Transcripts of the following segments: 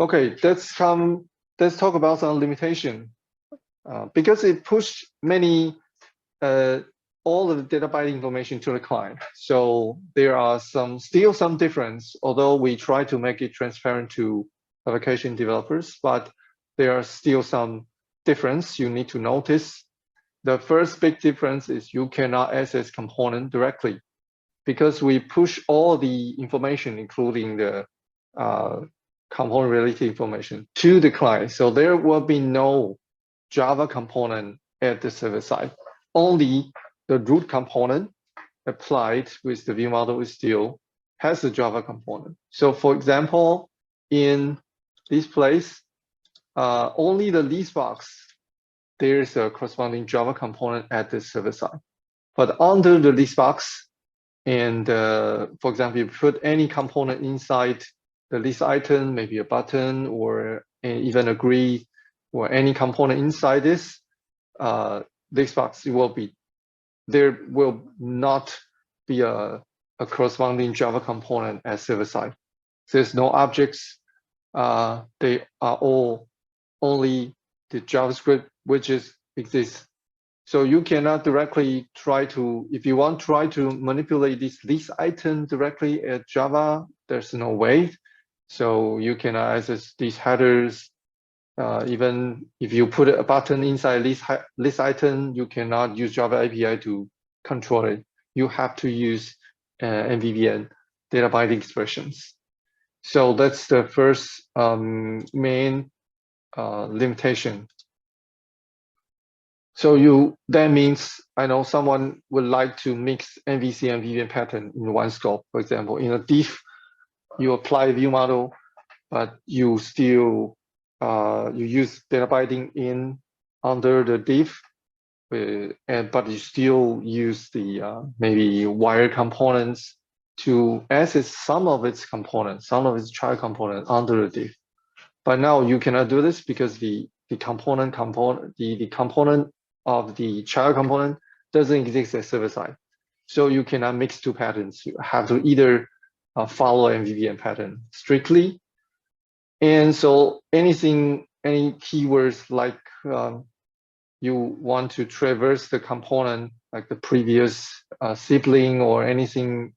Okay, let's talk about some limitation. Because it pushed many all of the data binding information to the client. So there are still some difference, although we try to make it transparent to application developers, but there are still some difference you need to notice. The first big difference is you cannot access component directly because we push all the information, including the component related information, to the client. So there will be no Java component at the server side. Only the root component applied with the view model is still has a Java component. So for example, in this place, only the list box, there is a corresponding Java component at the server side. But under the list box, and for example, you put any component inside the list item, maybe a button or even a grid or any component inside this list box, there will not be a corresponding Java component at server side. There's no objects. They are all only the JavaScript widgets exist. So you cannot directly try to, if you want to try to manipulate this list item directly at Java, there's no way. So you cannot access these headers. Even if you put a button inside list item, you cannot use Java API to control it. You have to use MVVM data binding expressions. So that's the first main limitation. So that means I know someone would like to mix MVC and MVVM pattern in one scope. For example, in a diff, you apply view model, but you still you use data binding in under the diff, but you still use the maybe wire components to access some of its components, some of its child component under the diff. But now you cannot do this because the component of the child component doesn't exist at server side. So you cannot mix two patterns. You have to either follow MVVM pattern strictly. And so any keywords like you want to traverse the component, like the previous sibling or anything,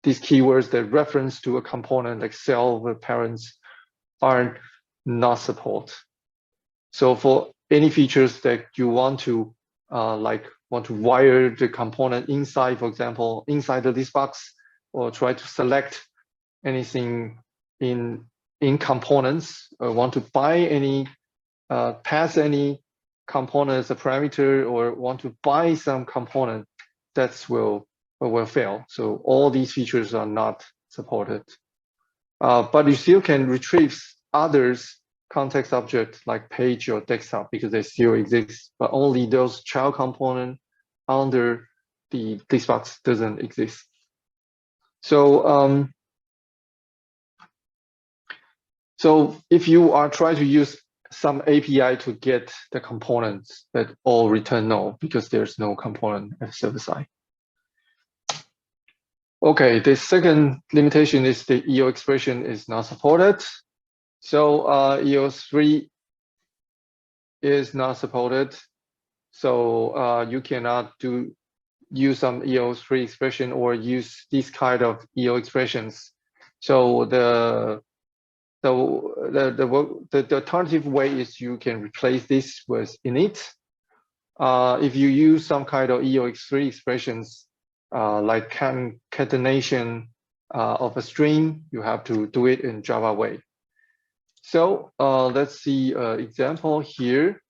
these keywords that reference to a component like self or parents are not support. So for any features that you want to wire the component inside, for example, inside the list box, or try to select anything in components, or want to buy any, pass any component as a parameter, or want to buy some component, that will fail. So all these features are not supported. But you still can retrieve others context object like page or desktop because they still exist, but only those child component under the list box doesn't exist. So so if you are trying to use some API to get the components, that all return no because there's no component at server side. Okay, the second limitation is the EO expression is not supported. So EO3 is not supported. So you cannot use some EO3 expression or use these kind of EO expressions. So the alternative way is you can replace this with init. If you use some kind of EO3 expressions like concatenation of a string, you have to do it in Java way. So let's see an example here.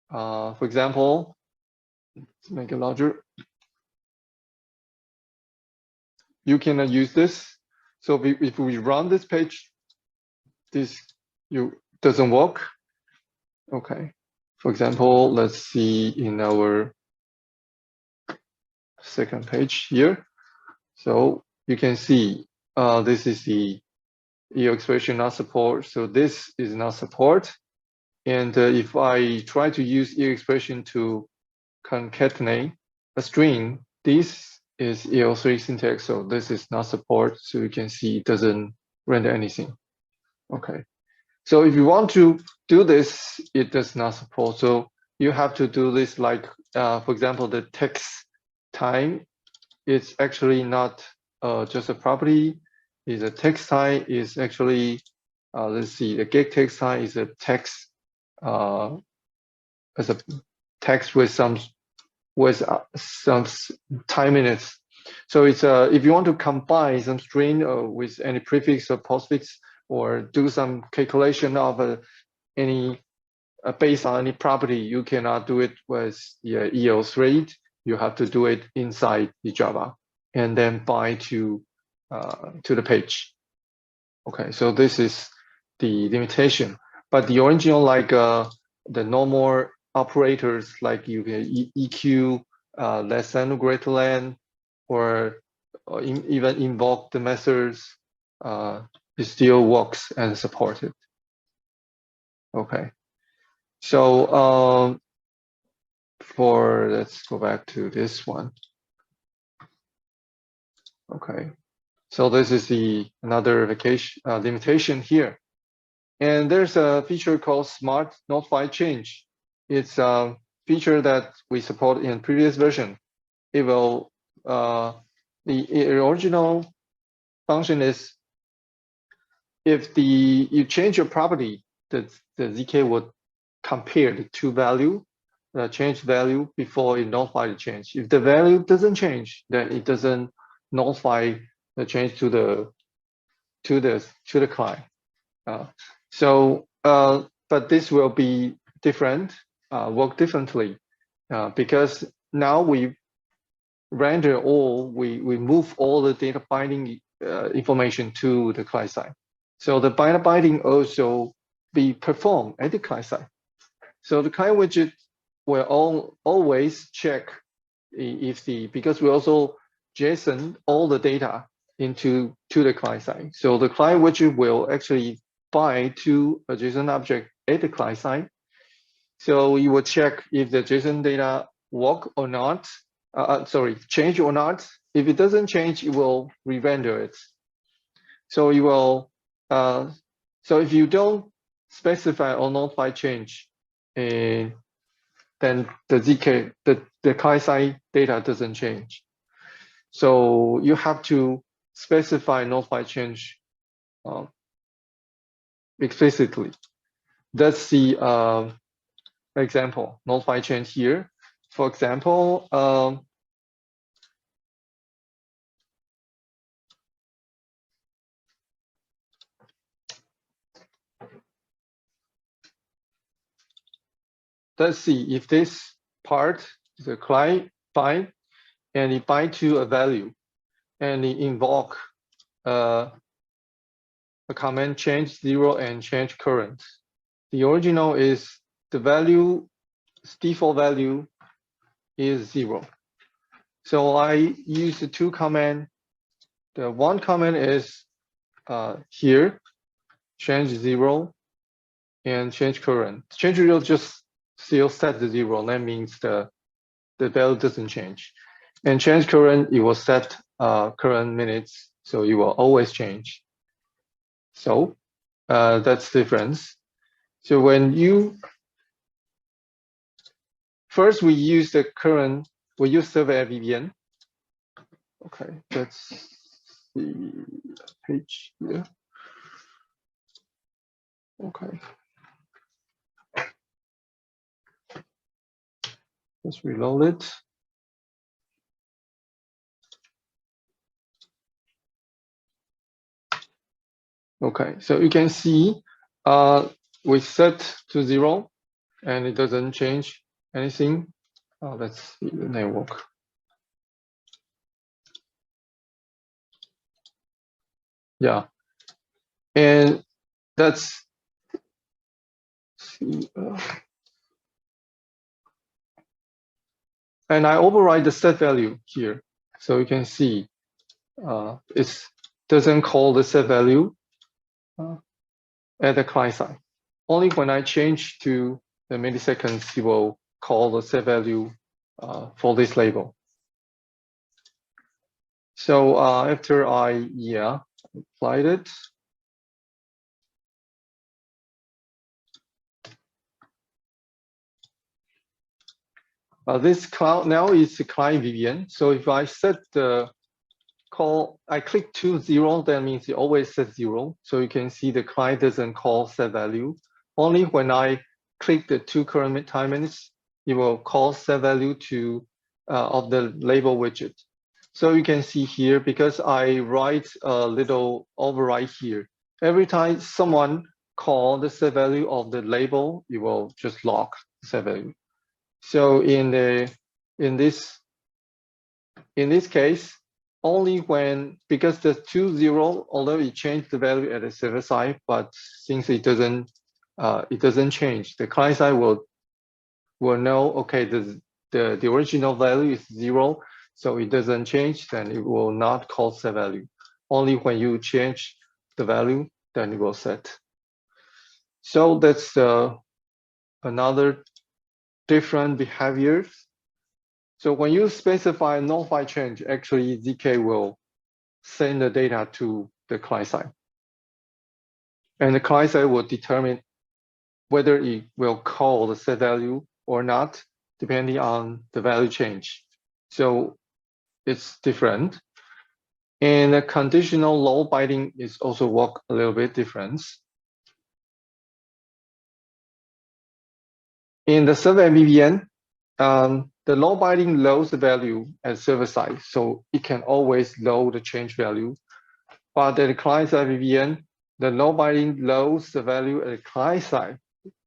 For example, let's make it larger. You cannot use this. So if we run this page, this doesn't work. Okay. For example, let's see in our second page here. So you can see this is the EO expression not support. So this is not support. And if I try to use EO expression to concatenate a string, this is EO3 syntax. So this is not support. So you can see it doesn't render anything. Okay. So if you want to do this, it does not support. So you have to do this like, for example, the text time. It's actually not just a property. Is a text type is actually, let's see, the get text type is a text as a text with some time minutes. So it's if you want to combine some string with any prefix or postfix, or do some calculation of any based on any property, you cannot do it with the EOS thread. You have to do it inside the Java and then bind to the page. Okay, so this is the limitation. But the original, like the normal operators, like you can EQ less than or greater than, or even invoke the methods, it still works and supported. Okay, so let's go back to this one. Okay, so this is another limitation here. And there's a feature called Smart Notify Change. It's a feature that we support in previous version. It will, the original function is if you change your property, the ZK would compare the two value, the change value before it notify the change. If the value doesn't change, then it doesn't notify the change to the client. But this will be different, work differently, because now we render we move all the data binding information to the client side. So the binding also be performed at the client side. So the client widget will always check if because we also JSON all the data to the client side. So the client widget will actually bind to a JSON object at the client side. So you will check if the JSON data work or not, change or not. If it doesn't change, it will re-render it. So you will, so if you don't specify or notify change, then the ZK, the client side data doesn't change. So you have to specify notify change explicitly. That's the example, notify change here. For example, let's see if this part, the client bind, and it bind to a value, and it invoke a command change 0 and change current. The original is the value, default value is 0. So I use the two command. The one command is here, change 0 and change current. Change 0 just still set the 0. That means the value doesn't change. And change current, it will set current minutes, so it will always change. So that's the difference. So when you first we use the current, we use server MVVM. Okay, that's the page here. Okay. Let's reload it. Okay, so you can see we set to 0 and it doesn't change anything. Let's see the network. Yeah, and that's and I override the set value here, so you can see it doesn't call the set value at the client side. Only when I change to the milliseconds, it will call the set value for this label. So after I applied it, This cloud now is the client MVVM. So if I set the call, I click to 0, that means it always set 0. So you can see the client doesn't call set value. Only when I click the 2 current time minutes, it will call set value to of the label widget. So you can see here, because I write a little override here, every time someone call the set value of the label, it will just lock the set value. So in this case, only when, because the 2.0, although it changed the value at the server side, but since it doesn't change, the client side will know, okay, the original value is 0, so it doesn't change, then it will not call set value. Only when you change the value, then it will set. So that's another different behaviors. So when you specify nullify change, actually ZK will send the data to the client side. And the client side will determine whether it will call the set value or not, depending on the value change. So it's different. And the conditional load binding is also work a little bit different. In the server MVVM, the load binding loads the value at server side, so it can always load the change value. But at the client side MVVM, the load binding loads the value at the client side.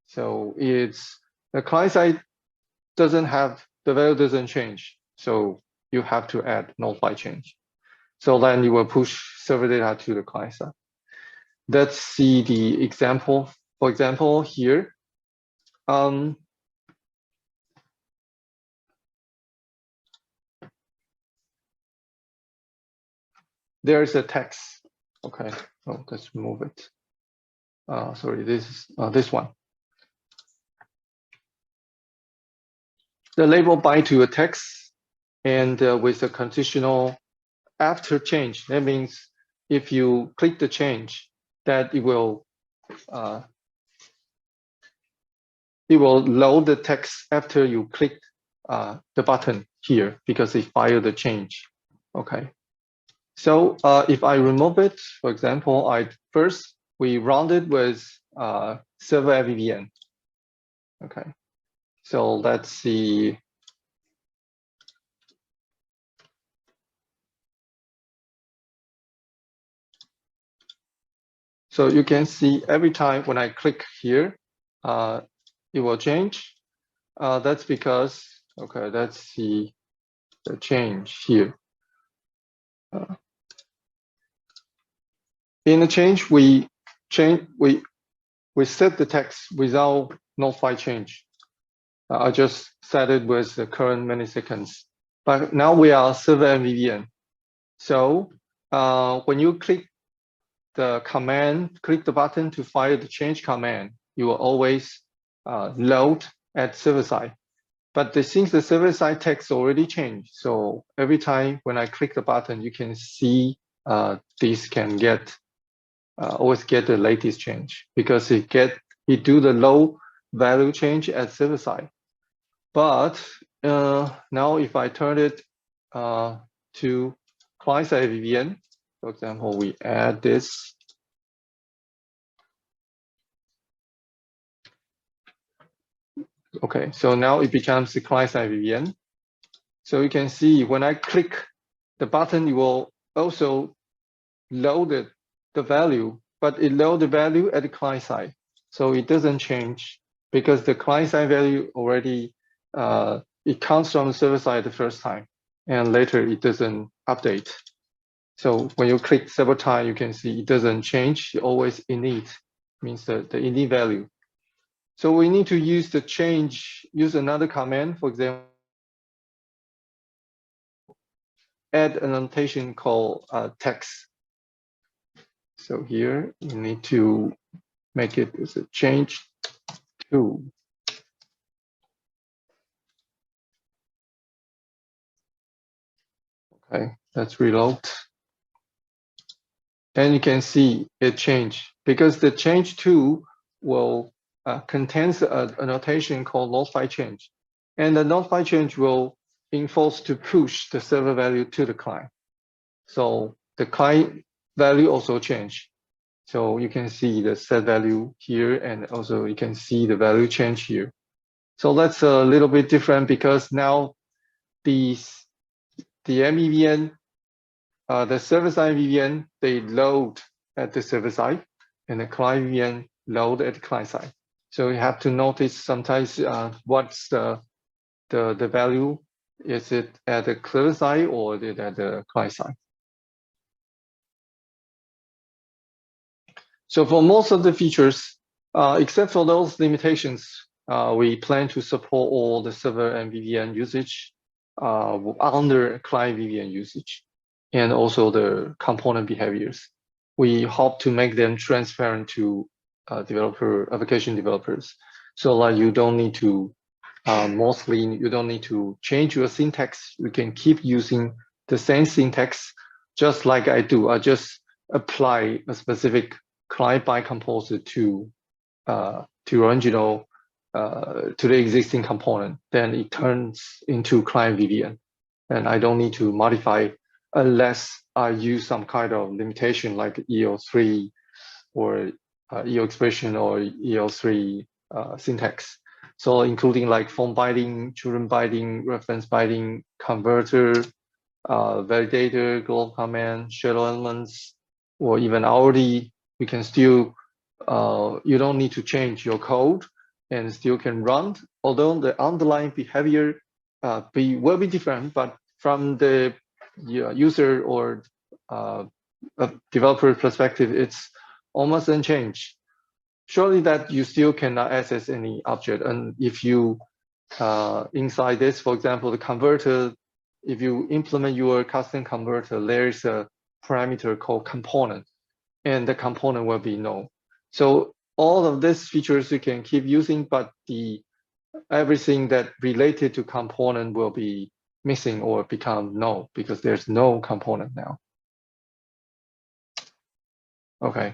So it's the client side doesn't have, the value doesn't change. So you have to add nullify change. So then you will push server data to the client side. Let's see the example. For example, here, there's a text. Okay, oh, let's move it. Sorry, this is this one. The label bind to a text, and with a conditional after change. That means if you click the change, that it will load the text after you click the button here, because it fired the change. Okay. So if I remove it, for example, we run it with server MVVM. Okay. So let's see. So you can see every time when I click here, it will change. That's because, okay, let's see the change here. In the change, we set the text without nullify change. I just set it with the current milliseconds. But now we are server MVVM. So when you click the command, click the button to fire the change command, you will always load at server side. But since the server side text already changed, so every time when I click the button, you can see this can get always get the latest change, because it do the low value change at server side. But now if I turn it to client side MVVM, for example, we add this. Okay, so now it becomes the client side MVVM. So you can see when I click the button, it will also load the value, but it loads the value at the client side. So it doesn't change, because the client side value already, it comes from the server side the first time, and later it doesn't update. So when you click several times, you can see it doesn't change, it always init, means the init value. So we need to use the change, use another command, for example, add an annotation called text. So here you need to make it as a change to. Okay, let's reload. And you can see it changed, because the change to will contains a notation called nullify change. And the notify change will enforce to push the server value to the client. So the client value also change. So you can see the set value here, and also you can see the value change here. So that's a little bit different because now the MVVM, the server-side MVVM, they load at the server side, and the client MVVM load at the client side. So you have to notice sometimes what's the value. Is it at the server side or is it at the client side? So for most of the features, except for those limitations, we plan to support all the server MVVM usage under client MVVM usage, and also the component behaviors. We hope to make them transparent to application developers, so like you don't need to mostly you don't need to change your syntax. You can keep using the same syntax, just like I do. I just apply a specific client by composer to original to the existing component. Then it turns into client VVM, and I don't need to modify unless I use some kind of limitation like EL3 or EL expression or EL3 syntax. So including like form binding, children binding, reference binding, converter, validator, global command, shadow elements, or even already you can still, you don't need to change your code and still can run, although the underlying behavior will be different, but from the user or developer perspective, it's almost unchanged. Surely that you still cannot access any object. And if you, inside this, for example, the converter, if you implement your custom converter, there is a parameter called component, and the component will be null. So all of these features you can keep using, but everything that related to component will be missing or become null because there's no component now. Okay,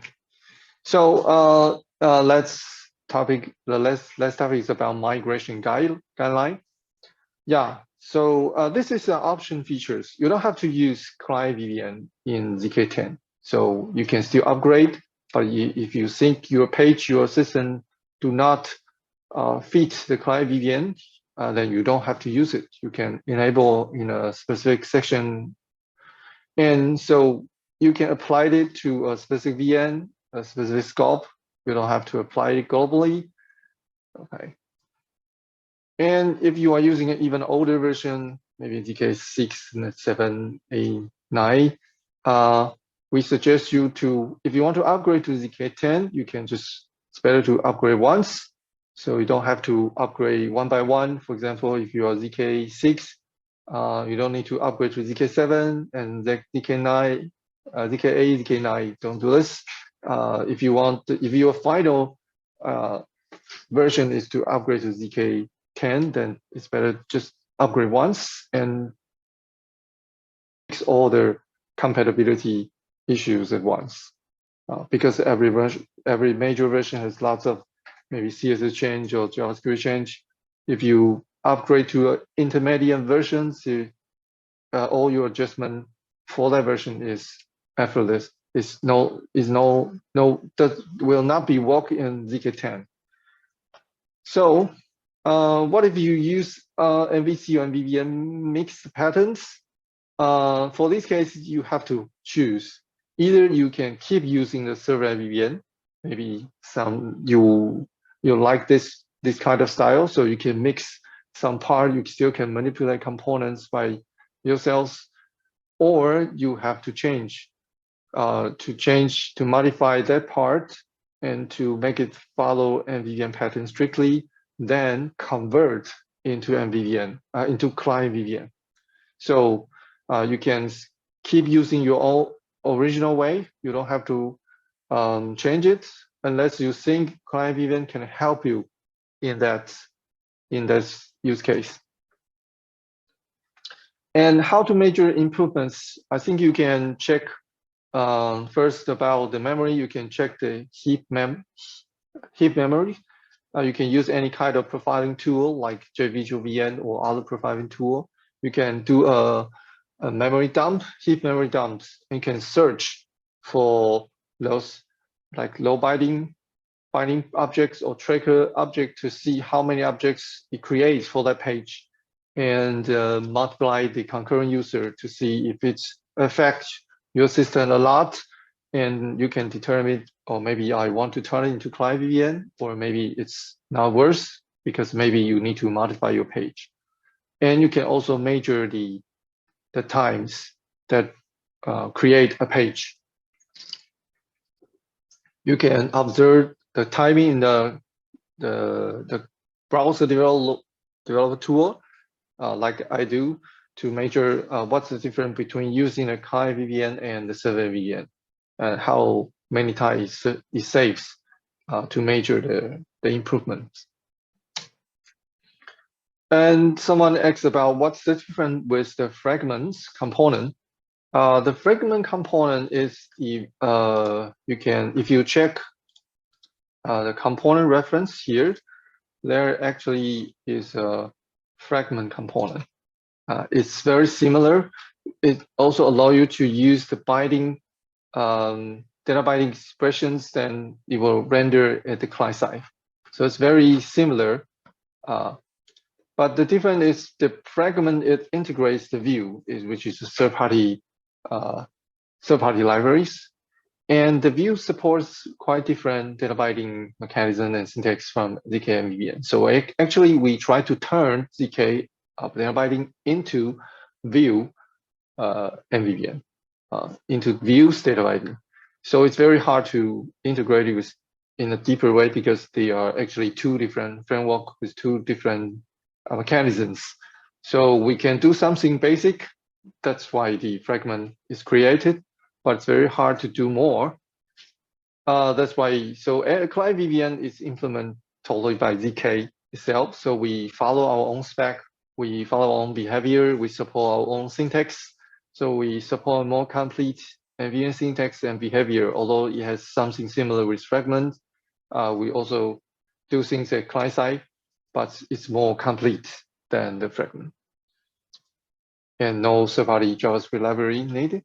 so the last topic is about migration guideline. Yeah, so this is an option features. You don't have to use client VVM in ZK10, so you can still upgrade. But if you think your page, your system do not fit the client VVM, then you don't have to use it. You can enable in a specific section, and so you can apply it to a specific VM, a specific scope. You don't have to apply it globally. Okay. And if you are using an even older version, maybe ZK6, 7, 8, 9, we suggest you to, if you want to upgrade to ZK10, you can just, it's better to upgrade once. So you don't have to upgrade one by one. For example, if you are ZK6, you don't need to upgrade to ZK7 and ZK9, ZK8, ZK9, don't do this. If your final version is to upgrade to ZK10, then it's better just upgrade once and fix all the compatibility issues at once. Because every major version has lots of maybe CSS change or JavaScript change. If you upgrade to intermediate versions, all your adjustment for that version is effortless. Will not be work in ZK10. So what if you use MVC or MVVM mixed patterns? For this case, you have to choose. Either you can keep using the server MVVM, maybe you like this kind of style, so you can mix some part, you still can manipulate components by yourselves, or you have to change to modify that part and to make it follow MVVM pattern strictly, then convert into MVVM, into client VVM. So you can keep using your own original way. You don't have to change it unless you think client VVM can help you in that use case. And how to measure improvements? I think you can check first about the memory. You can check the heap memory. You can use any kind of profiling tool like JVGVN or other profiling tool. You can do a memory dump, heap memory dumps. You can search for those like low binding objects or tracker object to see how many objects it creates for that page, and multiply the concurrent user to see if it affects your system a lot, and you can determine, or maybe I want to turn it into Client VPN, or maybe it's not worse because maybe you need to modify your page. And you can also measure the times that create a page. You can observe the timing in the browser developer tool, like I do, to measure what's the difference between using a client VPN and the server VPN, and how many times it saves to measure the improvements. And someone asked about what's the difference with the fragments component. The fragment component is the you can, if you check the component reference here, there actually is a fragment component. It's very similar. It also allows you to use the binding data binding expressions, then it will render at the client side. So it's very similar. But the difference is the fragment, it integrates the view, which is a third-party libraries. And the view supports quite different data binding mechanism and syntax from ZK MVVM. So actually, we try to turn ZK data binding into view MVVM, into views data binding. So it's very hard to integrate it in a deeper way because they are actually two different frameworks with two different mechanisms. So we can do something basic. That's why the fragment is created, but it's very hard to do more. That's why, so Client VPN is implemented totally by ZK itself. So we follow our own spec, we follow our own behavior, we support our own syntax. So we support more complete MVN syntax and behavior, although it has something similar with fragment. We also do things at client side, but it's more complete than the fragment. And no third-party JavaScript library needed.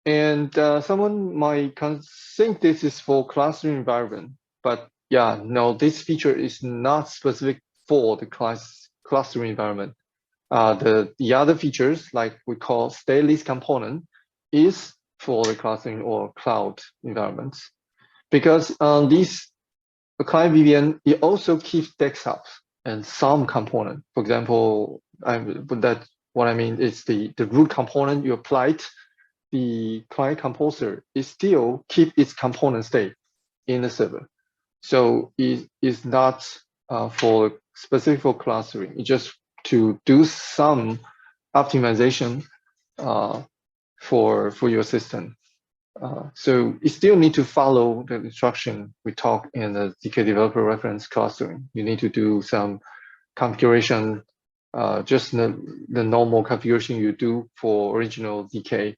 And someone might think this is for clustering environment, but yeah, no, this feature is not specific for the clustering environment. The other features, like we call Stateless Component, is for the clustering or cloud environments. Because this Client VPN, it also keeps desktop and some component. For example, what I mean is the root component you applied, the client composer is still keep its component state in the server. So it is not for specific for clustering. It's just to do some optimization for your system. So you still need to follow the instruction we talk in the ZK developer reference clustering. You need to do some configuration, just the normal configuration you do for original ZK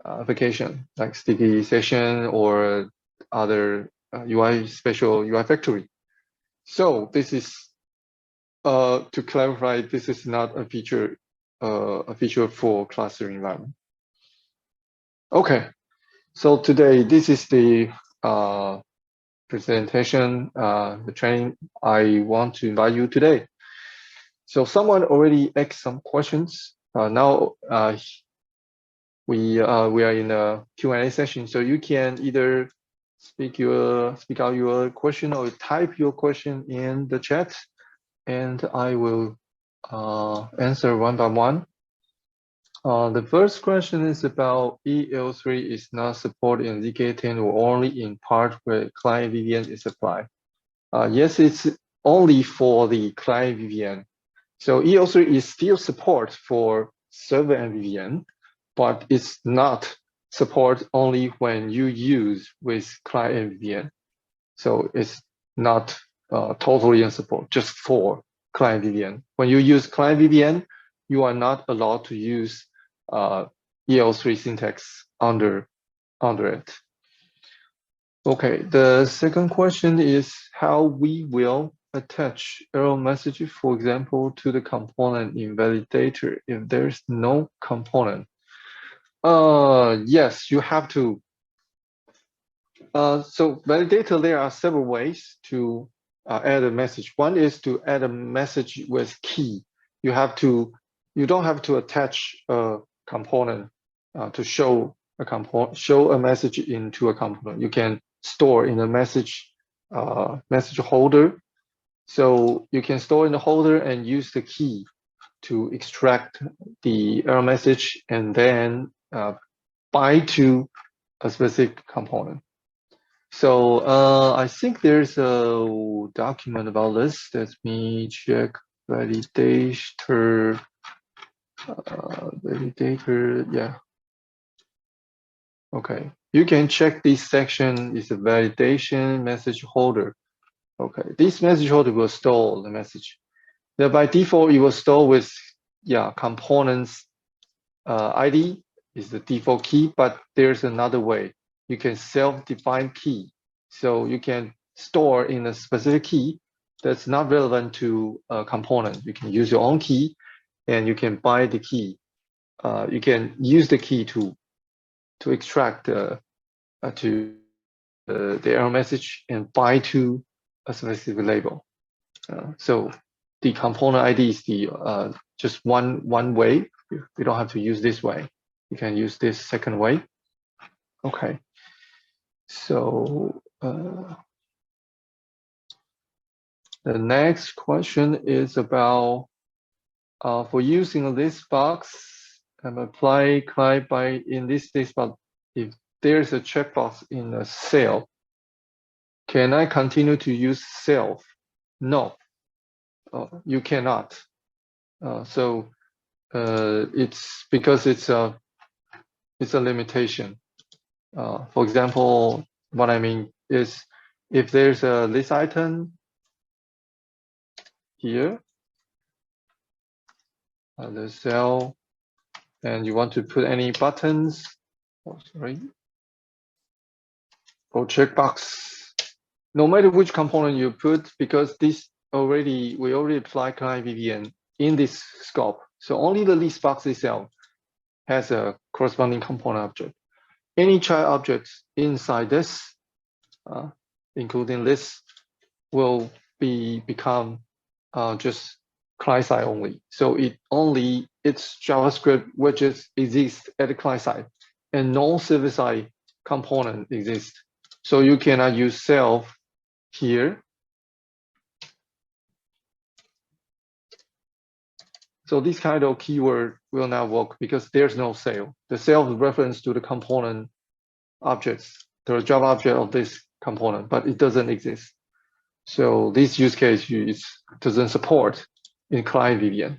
application, like sticky session or other special UI factory. So this is, to clarify, this is not a feature for clustering environment. Okay. So today, this is the presentation, the training I want to invite you today. So someone already asked some questions. Now we are in a Q&A session, so you can either speak out your question or type your question in the chat, and I will answer one by one. The first question is about EL3 is not supported in ZK10 or only in part where client VPN is applied. Yes, it's only for the client VPN. So EL3 is still support for server MVVM, but it's not support only when you use with client MVVM. So it's not totally in support, just for client VPN. When you use client VPN, you are not allowed to use EL3 syntax under it. Okay, the second question is how we will attach error message, for example, to the component in validator if there's no component. Yes, you have to. So validator, there are several ways to add a message. One is to add a message with key. You don't have to attach a component to show a message into a component. You can store in a message holder. So you can store in the holder and use the key to extract the error message and then bind to a specific component. So I think there's a document about this. Let me check validator. Validator, yeah. Okay, you can check this section is a validation message holder. Okay, this message holder will store the message. Then by default, it will store with components ID is the default key, but there's another way. You can self-define key. So you can store in a specific key that's not relevant to a component. You can use your own key and you can bind the key. You can use the key to extract the error message and bind to a specific label. So the component ID is the just one way. You don't have to use this way. You can use this second way. Okay. So the next question is about for using a list box and apply client by in this list box. If there's a checkbox in a cell, can I continue to use self? No, you cannot. It's because it's a limitation. For example, what I mean is if there's a list item here, the cell, and you want to put any buttons, or checkbox, no matter which component you put, because we already apply Client MVVM in this scope. So only the list box itself has a corresponding component object. Any child objects inside this, including this, will become just client side only. So it's JavaScript widgets exist at the client side, and no server side component exists. So you cannot use self here. So this kind of keyword will not work because there's no cell. The cell reference to the component objects, the Java object of this component, but it doesn't exist. So this use case doesn't support in Client MVVM.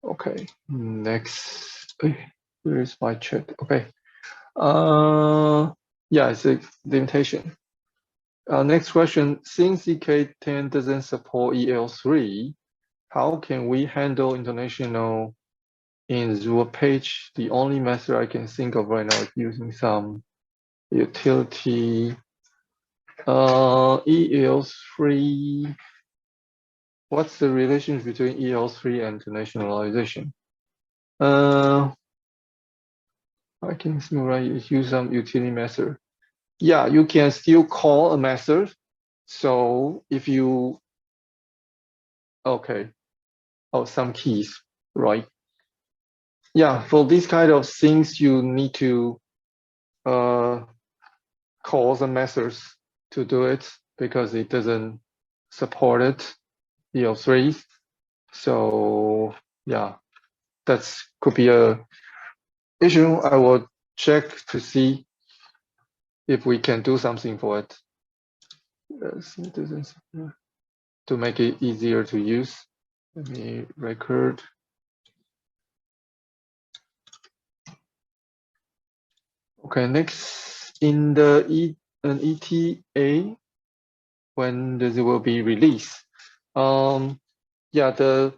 Okay, next. Where is my chat? Okay. Yeah, it's a limitation. Next question. Since EK10 doesn't support EL3, how can we handle international in Azure page? The only method I can think of right now is using some utility. EL3. What's the relationship between EL3 and internationalization? I can use some utility method. Yeah, you can still call a method. So if you, okay, some keys, right? Yeah, for this kind of things, you need to call the methods to do it because it doesn't support it, EL3. So yeah, that could be a issue. I will check to see if we can do something for it. To make it easier to use. Let me record. Okay, next in the ETA, when this will be released. Yeah, the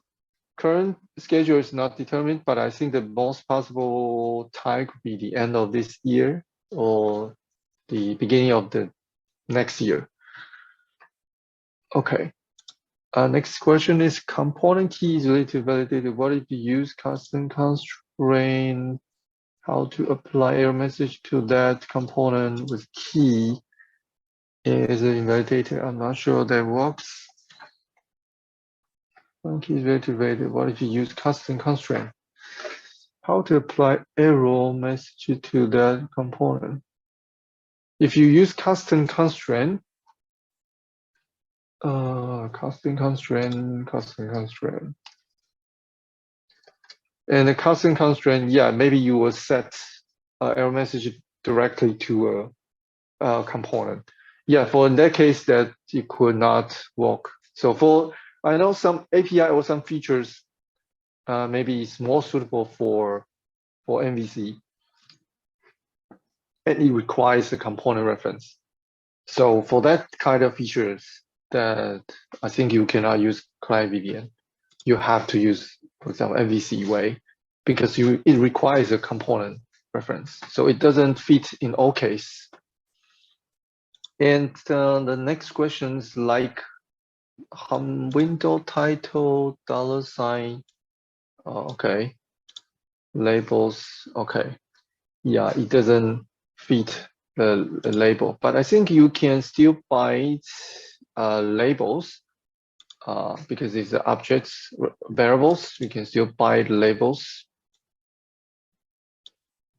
current schedule is not determined, but I think the most possible time could be the end of this year or the beginning of the next year. Okay. Next question is component key is related to validated. What if you use custom constraint? How to apply error message to that component with key is invalidated? I'm not sure that works. One key is related to validated. What if you use custom constraint? How to apply error message to that component? If you use custom constraint, custom constraint, and the custom constraint, yeah, maybe you will set error message directly to a component. Yeah, for in that case, that it could not work. So for I know some API or some features, maybe it's more suitable for MVC, and it requires a component reference. So for that kind of features, that I think you cannot use Client MVVM. You have to use, for example, MVC way, because it requires a component reference. So it doesn't fit in all case. And the next question is like window title $. Okay, labels. Okay, yeah, it doesn't fit the label, but I think you can still buy labels because it's the objects variables. You can still buy the labels,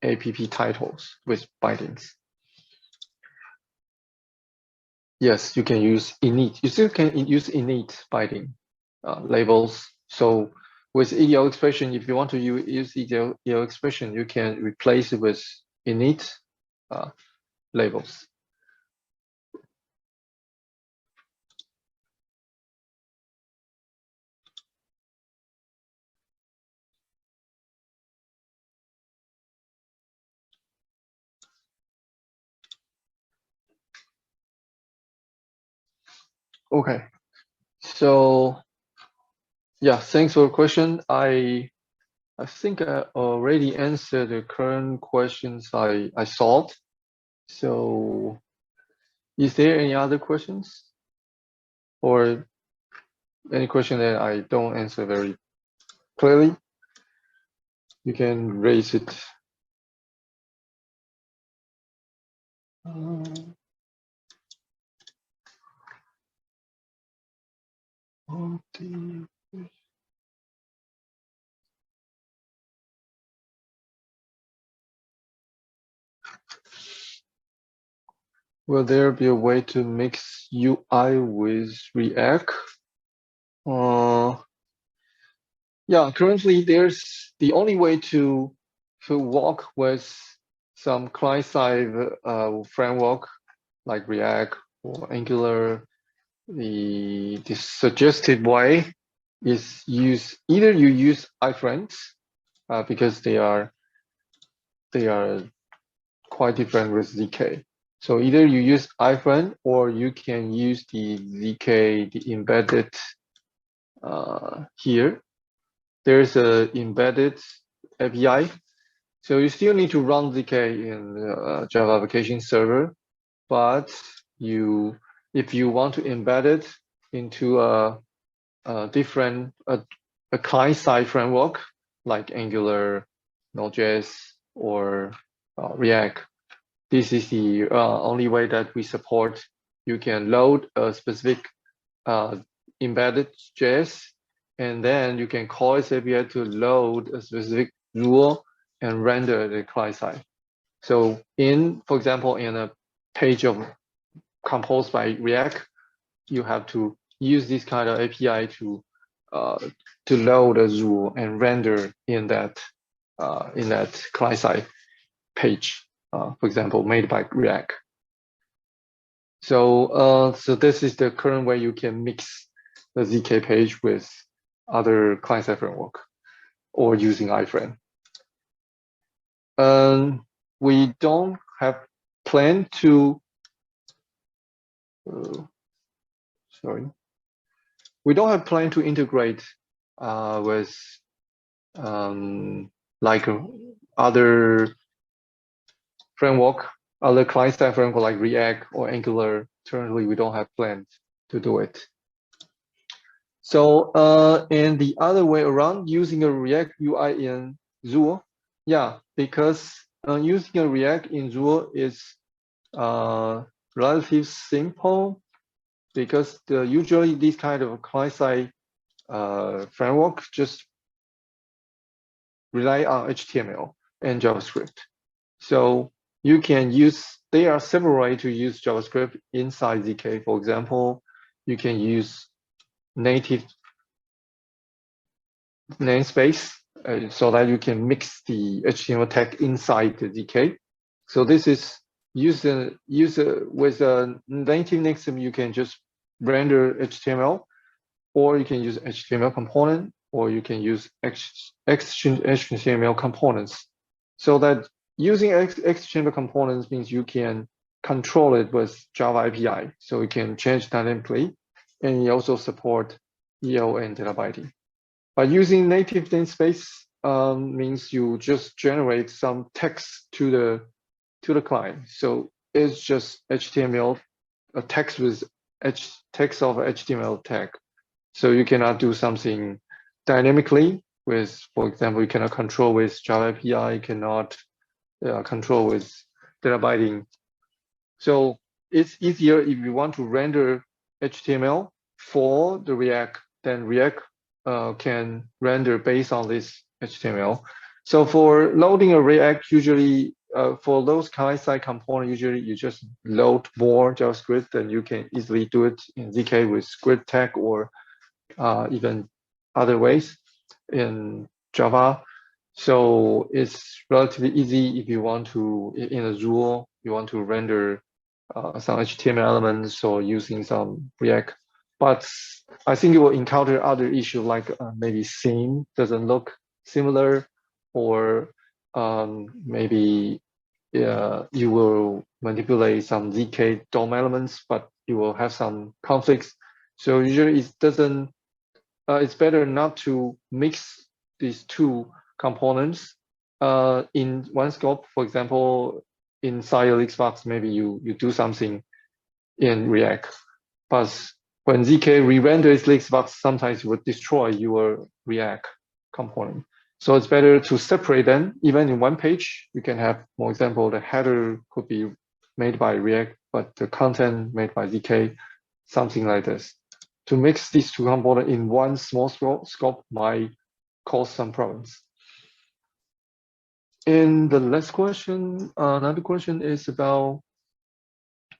app titles with bindings. Yes, you can use init. You still can use init binding labels. So with EDL expression, if you want to use EDL expression, you can replace it with init labels. Okay, so yeah, thanks for the question. I think I already answered the current questions I solved. So is there any other questions or any question that I don't answer very clearly? You can raise it. Will there be a way to mix UI with React? Yeah, currently there's the only way to work with some client-side framework like React or Angular. The suggested way is either you use iframes because they are quite different with ZK. So either you use iframe or you can use the ZK, the embedded here. There's a embedded API. So you still need to run ZK in Java application server, but if you want to embed it into a different client-side framework like Angular, Node.js, or React, this is the only way that we support. You can load a specific embedded JS, and then you can call this API to load a specific rule and render the client side. So for example, in a page of composed by React, you have to use this kind of API to load a rule and render in that client side page, for example, made by React. So this is the current way you can mix the ZK page with other client-side framework or using iframe. We don't have plan to. We don't have plan to integrate with like other framework other client-side framework like React or Angular. Currently, we don't have plans to do it. So, and the other way around, using a React UI in Zool, yeah, because using a React in Zool is relatively simple, because usually this kind of client-side framework just rely on HTML and JavaScript. So you can use, there are several ways to use JavaScript inside ZK. For example, you can use native namespace so that you can mix the HTML tag inside the ZK. So this is with a native namespace, you can just render HTML, or you can use HTML component, or you can use HTML components. So that using HTML components means you can control it with Java API. So you can change dynamically, and you also support EL and data binding. But using native namespace means you just generate some text to the client. So it's just HTML, a text with text of HTML tag. So you cannot do something dynamically with, for example, you cannot control with Java API, you cannot control with data binding. So it's easier if you want to render HTML for the React, then React can render based on this HTML. So for loading a React, usually for those client-side components, usually you just load more JavaScript, and you can easily do it in ZK with script tag or even other ways in Java. So it's relatively easy if you want to, in a Zool, you want to render some HTML elements or using some React. But I think you will encounter other issues like maybe theme doesn't look similar, or maybe you will manipulate some ZK DOM elements, but you will have some conflicts. So usually it doesn't, it's better not to mix these two components in one scope. For example, inside your Xbox, maybe you do something in React, but when ZK re-renders Xbox, sometimes it will destroy your React component. So it's better to separate them. Even in one page, you can have, for example, the header could be made by React, but the content made by ZK, something like this. To mix these two components in one small scope might cause some problems. And the last question, another question is about,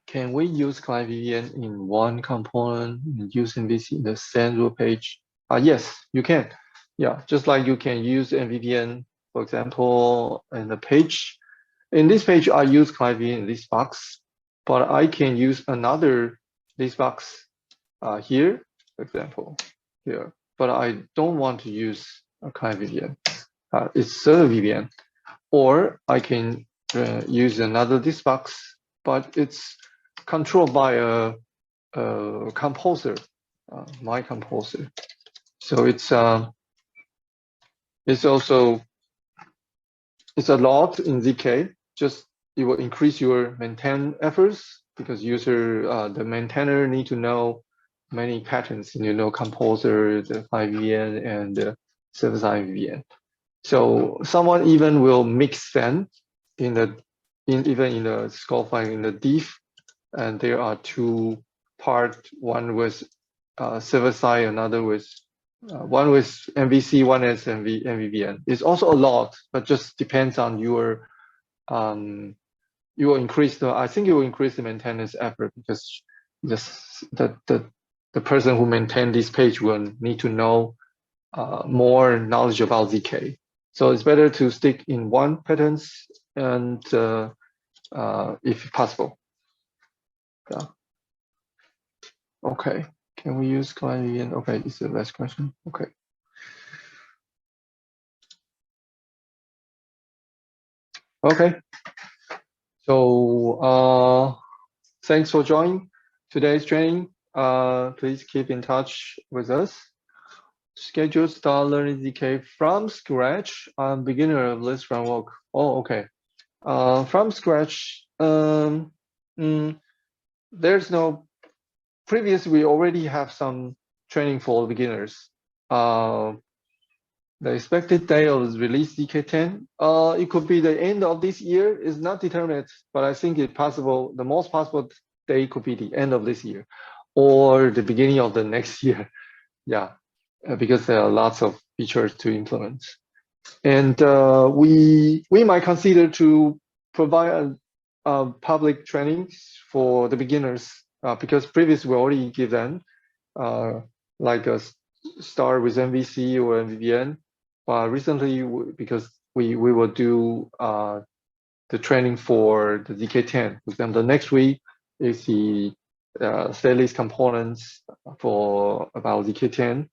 can we use Client MVVM in one component using this in the central page? Yes, you can. Yeah, just like you can use MVVM, for example, in the page. In this page, I use Client MVVM in this box, but I can use another this box here, for example, here. But I don't want to use a Client MVVM. It's server MVVM. Or I can use another this box, but it's controlled by a composer, my composer. So it's also, it's a lot in ZK. Just it will increase your maintain efforts, because the maintainer need to know many patterns, composer, the MVVM, and the server-side MVVM. So someone even will mix them even in the scope file in the diff, and there are two parts, one with server side, another with one with MVC, one is MVVM. It's also a lot, but just depends on your you will increase the maintenance effort, because the person who maintains this page will need to know more knowledge about ZK. So it's better to stick in one patterns, and if possible. Yeah. Okay. Can we use Client MVVM? Okay, it's the last question. Okay. Okay. So thanks for joining today's training. Please keep in touch with us. Schedule start learning ZK from scratch. I'm beginner of this framework. Oh, okay. From scratch, There's no previous. We already have some training for beginners. The expected date of release DK10. It could be the end of this year. It's not determined, but I think it's possible. The most possible date could be the end of this year, or the beginning of the next year. Yeah, because there are lots of features to implement, and we might consider to provide a public trainings for the beginners because previously we already give them like a start with MVC or MVVM. But recently, because we will do the training for the ZK10. For example, the next week is the Stateless Components for about ZK10.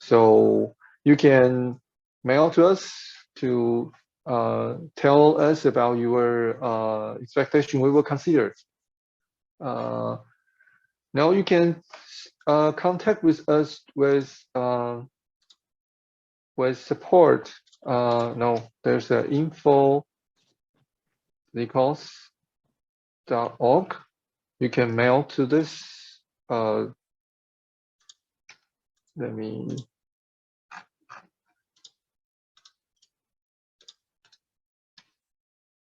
So you can mail to us to tell us about your expectation. We will consider. Now you can contact with us with support. No, there's an info.org. You can mail to this. Let me.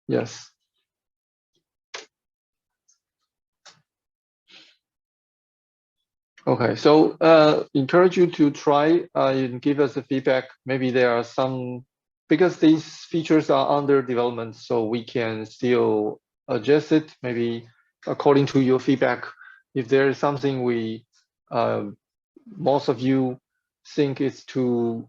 Yes. Okay, so encourage you to try and give us a feedback. Maybe there are some, because these features are under development, so we can still adjust it, maybe according to your feedback. If there is something we, most of you think it's too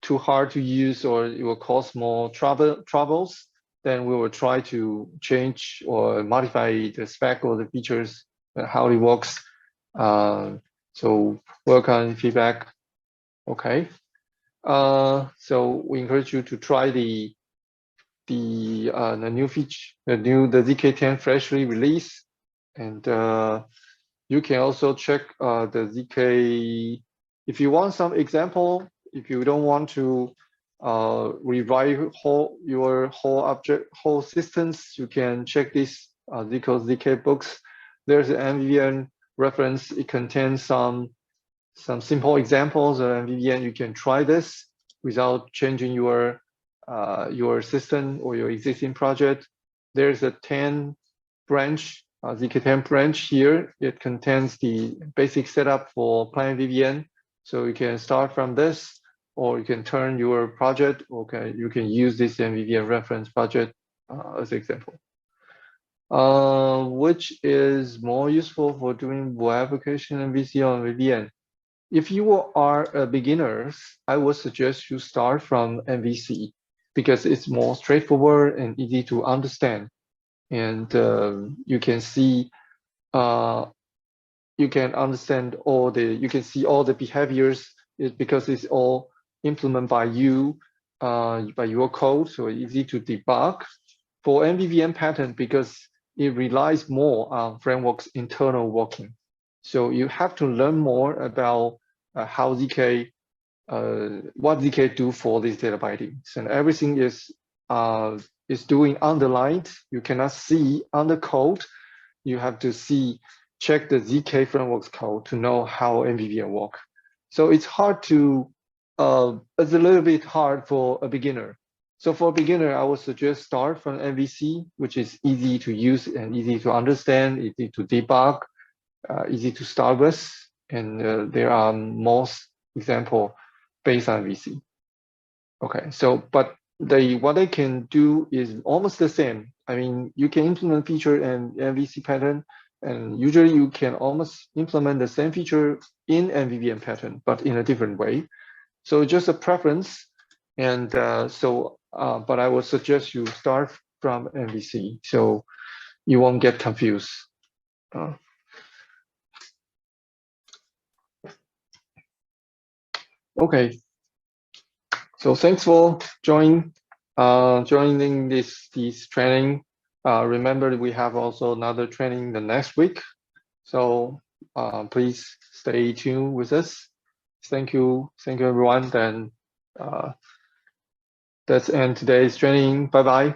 hard to use or it will cause more troubles, then we will try to change or modify the spec or the features, how it works. So welcome feedback. Okay. So we encourage you to try the new feature, the ZK10 freshly release, and you can also check the ZK. If you want some example, if you don't want to rewrite your whole systems, you can check this ZK books. There's an MVVM reference. It contains some simple examples of MVVM. You can try this without changing your system or your existing project. There's a 10 branch, ZK10 branch here. It contains the basic setup for Client MVVM. So you can start from this, or you can turn your project. Okay, you can use this MVVM reference project as an example. Which is more useful for doing web application MVC or MVVM? If you are a beginner, I would suggest you start from MVC because it's more straightforward and easy to understand. And you can see, you can understand you can see all the behaviors because it's all implemented by you, by your code, so easy to debug. For MVVM pattern, because it relies more on framework's internal working. So you have to learn more about how ZK, what ZK do for these data bindings, and everything is doing underlined. You cannot see on the code. You have to check the ZK framework's code to know how MVVM work. So it's hard to, it's a little bit hard for a beginner. So for a beginner, I would suggest start from MVC, which is easy to use and easy to understand, easy to debug, easy to start with. And there are most example based on MVC. Okay, so but what they can do is almost the same. I mean, you can implement feature and MVC pattern, and usually you can almost implement the same feature in MVVM pattern, but in a different way. So just a preference. And but I would suggest you start from MVC so you won't get confused. Okay. So thanks for joining this training. Remember, we have also another training the next week. So please stay tuned with us. Thank you everyone. Then that's end today's training. Bye bye.